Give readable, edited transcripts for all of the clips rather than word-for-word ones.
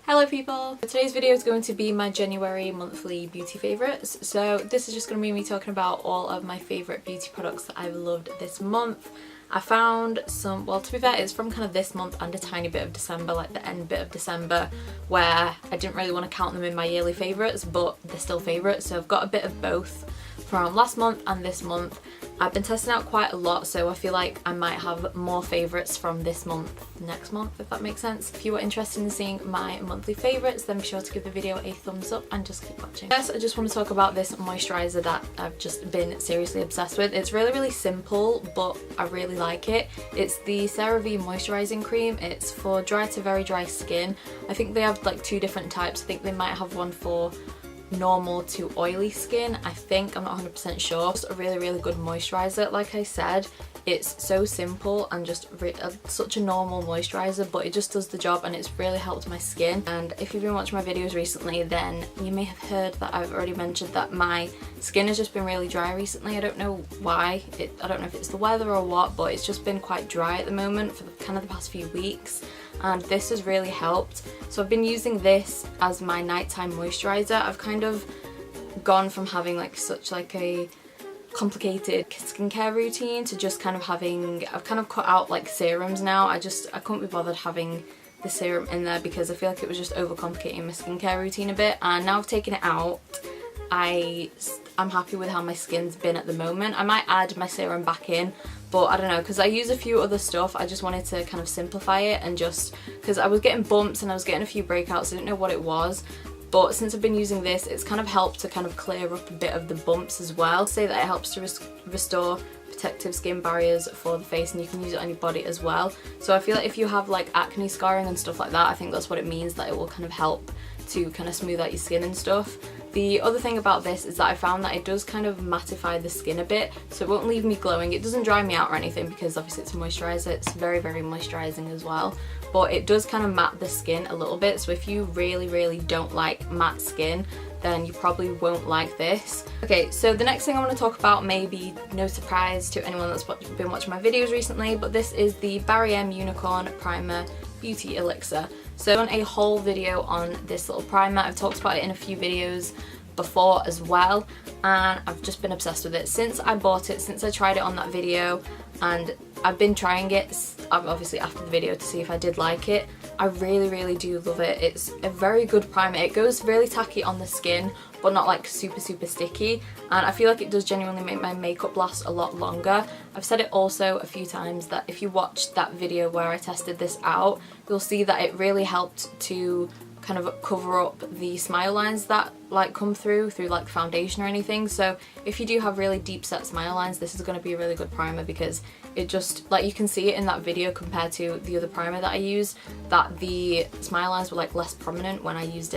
Hello people! Today's video is going to be my January monthly beauty favourites. So this is just going to be me talking about all of my favourite beauty products that I've loved this month. I found some, well, to be fair, it's from kind of this month and a tiny bit of December, like the end bit of December, where I didn't really want to count them in my yearly favourites, but they're still favourites. So I've got a bit of both from last month and this month. I've been testing out quite a lot, so I feel like I might have more favourites from this month next month, if that makes sense. If you are interested in seeing my monthly favourites, then be sure to give the video a thumbs up and just keep watching. First, I just want to talk about this moisturiser that I've just been seriously obsessed with. It's really simple, but I really like it. It's the CeraVe moisturising cream. It's for dry to very dry skin. I think they have like two different types. I think they might have one for normal to oily skin, I think. I'm not 100% sure. Just a really good moisturiser. Like I said, it's so simple and just such a normal moisturiser, but it just does the job and it's really helped my skin. And if you've been watching my videos recently, then you may have heard that I've already mentioned that my skin has just been really dry recently. I don't know why. I don't know if it's the weather or what, but it's just been quite dry at the moment for the past few weeks, and this has really helped. So I've been using this as my nighttime moisturiser. I've kind of gone from having like such like a complicated skincare routine to just kind of having, I've kind of cut out like serums now. I couldn't be bothered having the serum in there because I feel like it was just overcomplicating my skincare routine a bit, and now I've taken it out, I'm happy with how my skin's been at the moment. I might add my serum back in, but I don't know, because I use a few other stuff. I just wanted to kind of simplify it, and just because I was getting bumps and I was getting a few breakouts, I didn't know what it was. But since I've been using this, it's kind of helped to kind of clear up a bit of the bumps as well. Say that it helps to restore protective skin barriers for the face, and you can use it on your body as well. So I feel like if you have like acne scarring and stuff like that, I think that's what it means, that it will kind of help to kind of smooth out your skin and stuff. The other thing about this is that I found that it does kind of mattify the skin a bit, so it won't leave me glowing. It doesn't dry me out or anything because obviously it's a moisturiser. It's very moisturising as well, but it does kind of matte the skin a little bit. So if you really don't like matte skin, then you probably won't like this. Okay, so the next thing I want to talk about may be no surprise to anyone that's been watching my videos recently, but this is the Barry M Unicorn Primer Beauty Elixir. So I've done a whole video on this little primer. I've talked about it in a few videos before as well, and I've just been obsessed with it since I bought it, since I tried it on that video, and I've been trying it obviously after the video to see if I did like it. I really do love it. It's a very good primer. It goes really tacky on the skin, but not like super sticky, and I feel like it does genuinely make my makeup last a lot longer. I've said it also a few times that if you watched that video where I tested this out, you'll see that it really helped to kind of cover up the smile lines that like come through like foundation or anything. So if you do have really deep set smile lines, this is going to be a really good primer, because it just, like, you can see it in that video compared to the other primer that I used, that the smile lines were like less prominent when I used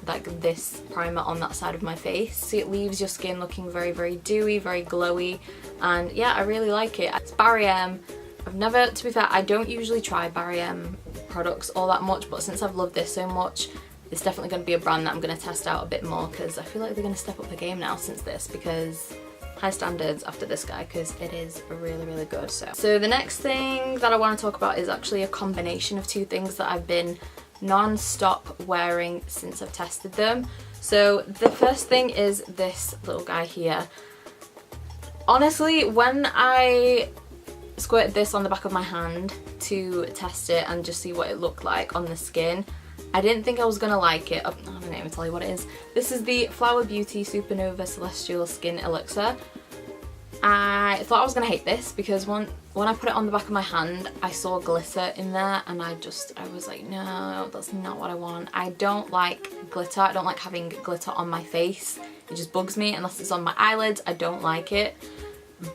like this primer on that side of my face. See, it leaves your skin looking very dewy, very glowy, and yeah, I really like it. It's Barry M. I've never, to be fair, I don't usually try Barry M products all that much, but since I've loved this so much, it's definitely going to be a brand that I'm going to test out a bit more, because I feel like they're going to step up the game now since this, because high standards after this guy, because it is really good. So the next thing that I want to talk about is actually a combination of two things that I've been non-stop wearing since I've tested them. So the first thing is this little guy here. Honestly, when I squirted this on the back of my hand to test it and just see what it looked like on the skin, I didn't think I was gonna like it. I don't even tell you what it is. This is the Flower Beauty Supernova Celestial Skin Elixir. I thought I was gonna hate this because when I put it on the back of my hand, I saw glitter in there, and I was like, no, that's not what I want. I don't like glitter. I don't like having glitter on my face. It just bugs me unless it's on my eyelids. I don't like it,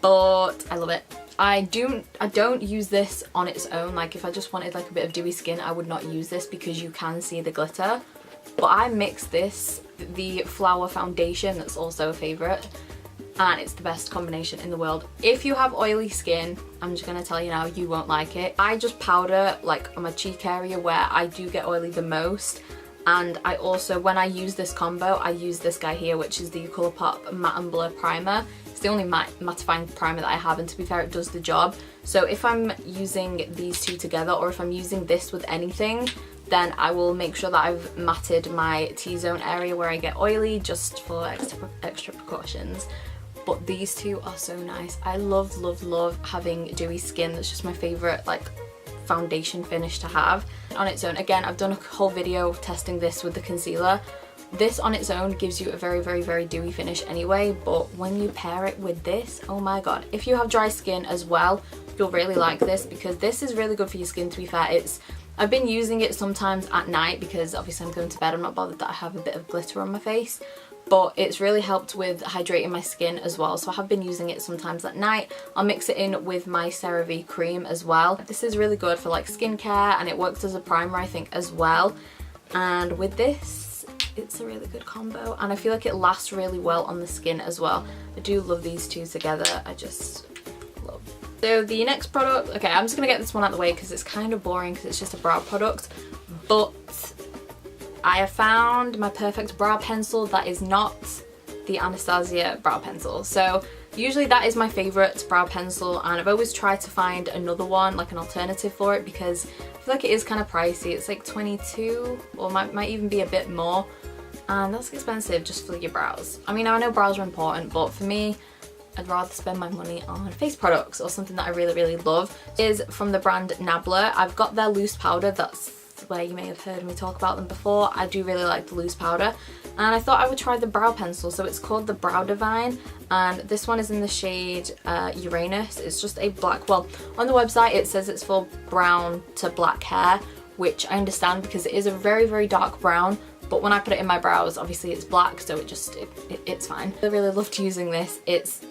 but I love it. I don't use this on its own. Like, if I just wanted like a bit of dewy skin, I would not use this because you can see the glitter. But I mix this, the Flower foundation, that's also a favourite, and it's the best combination in the world. If you have oily skin, I'm just gonna tell you now, you won't like it. I just powder like on my cheek area where I do get oily the most, and I also, when I use this combo, I use this guy here, which is the Colourpop Matte and Blur Primer. It's the only mattifying primer that I have, and to be fair, it does the job. So if I'm using these two together, or if I'm using this with anything, then I will make sure that I've matted my T-zone area where I get oily, just for extra precautions. But these two are so nice. I love, love, love having dewy skin. That's just my favourite like foundation finish to have. On its own, again, I've done a whole video testing this with the concealer. This on its own gives you a very, very, very dewy finish anyway, but when you pair it with this, oh my god. If you have dry skin as well, you'll really like this, because this is really good for your skin, to be fair. I've been using it sometimes at night because obviously I'm going to bed. I'm not bothered that I have a bit of glitter on my face, but it's really helped with hydrating my skin as well. So I have been using it sometimes at night. I'll mix it in with my CeraVe cream as well. This is really good for like skincare, and it works as a primer, I think, as well. And with this, it's a really good combo, and I feel like it lasts really well on the skin as well. I do love these two together. I just love. So the next product, okay, I'm just gonna get this one out of the way because it's kind of boring because it's just a brow product, but I have found my perfect brow pencil that is not the Anastasia brow pencil. So usually that is my favourite brow pencil, and I've always tried to find another one, like an alternative for it, because I feel like it is kind of pricey. It's like 22, or might even be a bit more, and that's expensive just for your brows. I mean, I know brows are important, but for me, I'd rather spend my money on face products or something that I really, really love. It is from the brand Nabla. I've got their loose powder. That's where you may have heard me talk about them before. I do really like the loose powder, and I thought I would try the brow pencil. So it's called the Brow Divine, and this one is in the shade Uranus. It's just a black, well, on the website it says it's for brown to black hair, which I understand because it is a very, very dark brown, but when I put it in my brows, obviously it's black, so it's fine. I really loved using this. It's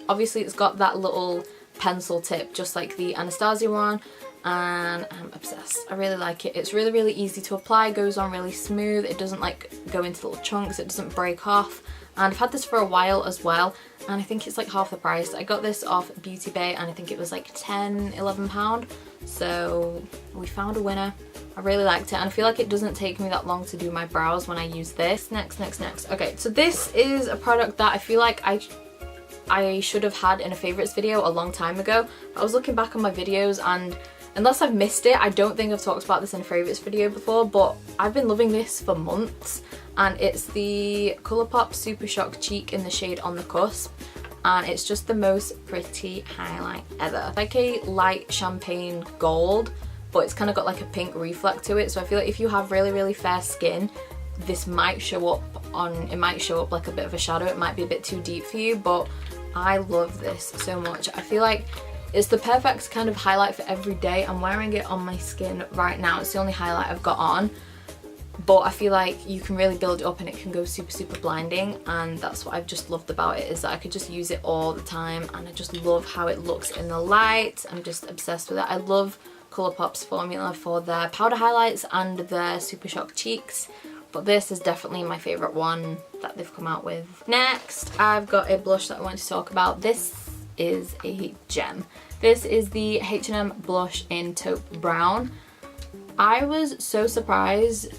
got that little pencil tip just like the Anastasia one, and I'm obsessed. I really like it. It's really, really easy to apply, goes on really smooth. It doesn't like go into little chunks, it doesn't break off, and I've had this for a while as well, and I think it's like half the price. I got this off Beauty Bay, and I think it was like £10–11, so we found a winner. I really liked it, and I feel like it doesn't take me that long to do my brows when I use this. Next. Okay, so this is a product that I feel like I should have had in a favourites video a long time ago. I was looking back on my videos, and unless I've missed it, I don't think I've talked about this in a favourites video before, but I've been loving this for months, and it's the Colourpop Super Shock Cheek in the shade On the Cusp, and it's just the most pretty highlight ever. Like a light champagne gold, but it's kind of got like a pink reflect to it, so I feel like if you have really, really fair skin, this might show up like a bit of a shadow. It might be a bit too deep for you, but I love this so much. I feel like it's the perfect kind of highlight for every day. I'm wearing it on my skin right now. It's the only highlight I've got on, but I feel like you can really build it up and it can go super, super blinding, and that's what I've just loved about it, is that I could just use it all the time, and I just love how it looks in the light. I'm just obsessed with it. I love Colourpop's formula for their powder highlights and their Super Shock cheeks, but this is definitely my favourite one that they've come out with. Next, I've got a blush that I want to talk about. This is a gem. This is the H&M blush in Taupe Brown. I was so surprised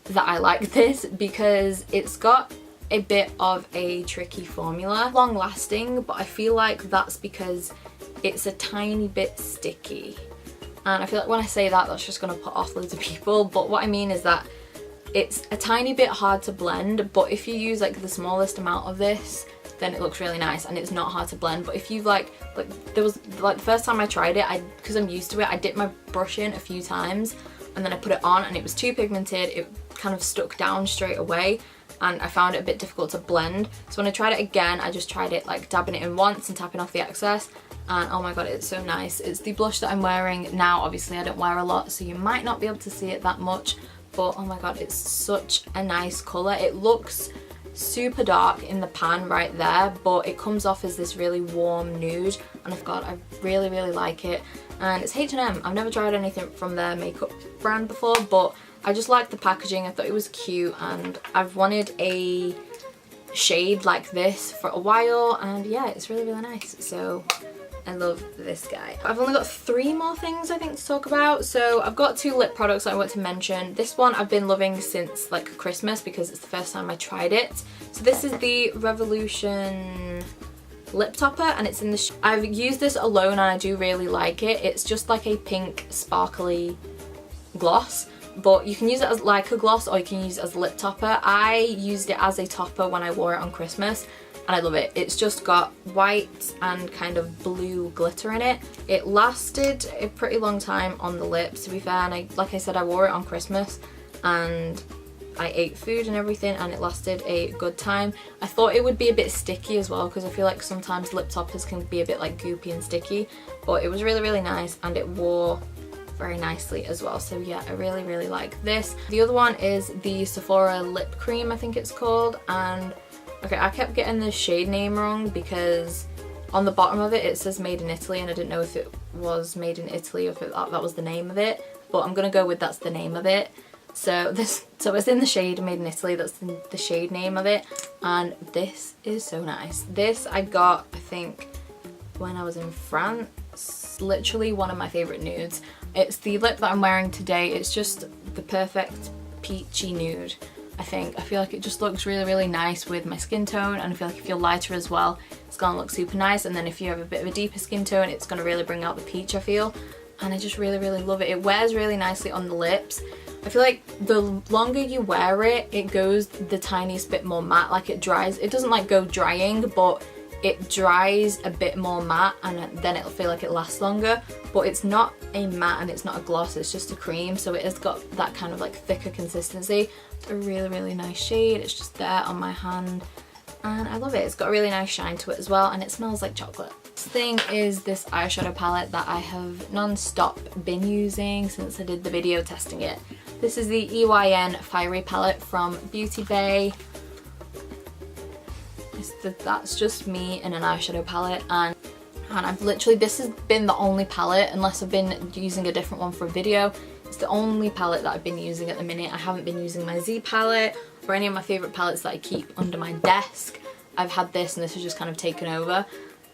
that I like this because it's got a bit of a tricky formula. Long lasting, but I feel like that's because it's a tiny bit sticky. And I feel like when I say that, that's just going to put off loads of people, but what I mean is that it's a tiny bit hard to blend, but if you use like the smallest amount of this, then it looks really nice and it's not hard to blend. But if you like there was like the first time I tried it, because I'm used to it, I dipped my brush in a few times and then I put it on and it was too pigmented. It kind of stuck down straight away, and I found it a bit difficult to blend. So when I tried it again, I just tried it like dabbing it in once and tapping off the excess, and oh my god, it's so nice. It's the blush that I'm wearing now. Obviously I don't wear a lot, so you might not be able to see it that much, but oh my god, it's such a nice colour. It looks super dark in the pan right there, but it comes off as this really warm nude, and I really, really like it. And it's H&M. I've never tried anything from their makeup brand before, but I just liked the packaging. I thought it was cute, and I've wanted a shade like this for a while, and yeah, it's really, really nice. So I love this guy. I've only got 3 more things I think to talk about. So I've got 2 lip products that I want to mention. This one I've been loving since like Christmas because it's the first time I tried it. So this is the Revolution lip topper, and it's in the I've used this alone and I do really like it. It's just like a pink sparkly gloss, but you can use it as like a gloss or you can use it as a lip topper. I used it as a topper when I wore it on Christmas and I love it. It's just got white and kind of blue glitter in it. It lasted a pretty long time on the lips, to be fair, and like I said, I wore it on Christmas and I ate food and everything and it lasted a good time. I thought it would be a bit sticky as well because I feel like sometimes lip toppers can be a bit like goopy and sticky, but it was really, really nice and it wore very nicely as well. So yeah, I really, really like this. The other one is the Sephora lip cream, I think it's called, and okay, I kept getting the shade name wrong because on the bottom of it says made in Italy and I didn't know if it was made in Italy or if that was the name of it, but I'm gonna go with that's the name of it. So it's in the shade made in Italy, that's the shade name of it, and this is so nice. This I got, I think, when I was in France. Literally one of my favorite nudes. It's the lip that I'm wearing today. It's just the perfect peachy nude, I think. I feel like it just looks really, really nice with my skin tone, and I feel like if you're lighter as well, it's gonna look super nice, and then if you have a bit of a deeper skin tone, it's gonna really bring out the peach, I feel, and I just really, really love it. It wears really nicely on the lips. I feel like the longer you wear it, it goes the tiniest bit more matte, like it dries. It doesn't like go drying, but it dries a bit more matte and then it'll feel like it lasts longer, but it's not a matte and it's not a gloss, it's just a cream, so it has got that kind of like thicker consistency. It's a really, really nice shade. It's just there on my hand and I love it. It's got a really nice shine to it as well and it smells like chocolate. This thing is this eyeshadow palette that I have non-stop been using since I did the video testing it. This is the EYN Fiery palette from Beauty Bay. That's just me in an eyeshadow palette, and I've literally, this has been the only palette, unless I've been using a different one for a video, it's the only palette that I've been using at the minute. I haven't been using my Z palette or any of my favourite palettes that I keep under my desk. I've had this and this has just kind of taken over.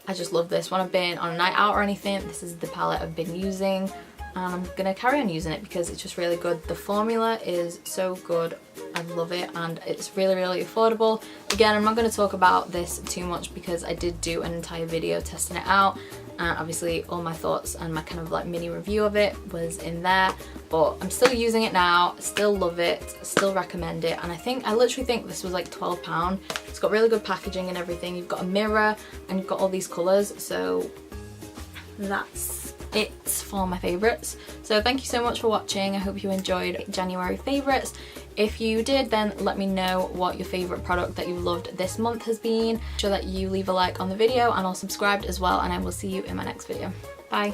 I just love this. When I've been on a night out or anything, this is the palette I've been using, and I'm gonna carry on using it because it's just really good. The formula is so good. I love it and it's really, really affordable. Again, I'm not going to talk about this too much because I did do an entire video testing it out, and obviously all my thoughts and my kind of like mini review of it was in there, but I'm still using it now, still love it, still recommend it, and I literally think this was like £12. It's got really good packaging and everything. You've got a mirror and you've got all these colours, so that's it for my favourites. So thank you so much for watching. I hope you enjoyed January favourites. If you did, then let me know what your favourite product that you loved this month has been. Make sure that you leave a like on the video and I'll subscribe as well, and I will see you in my next video. Bye.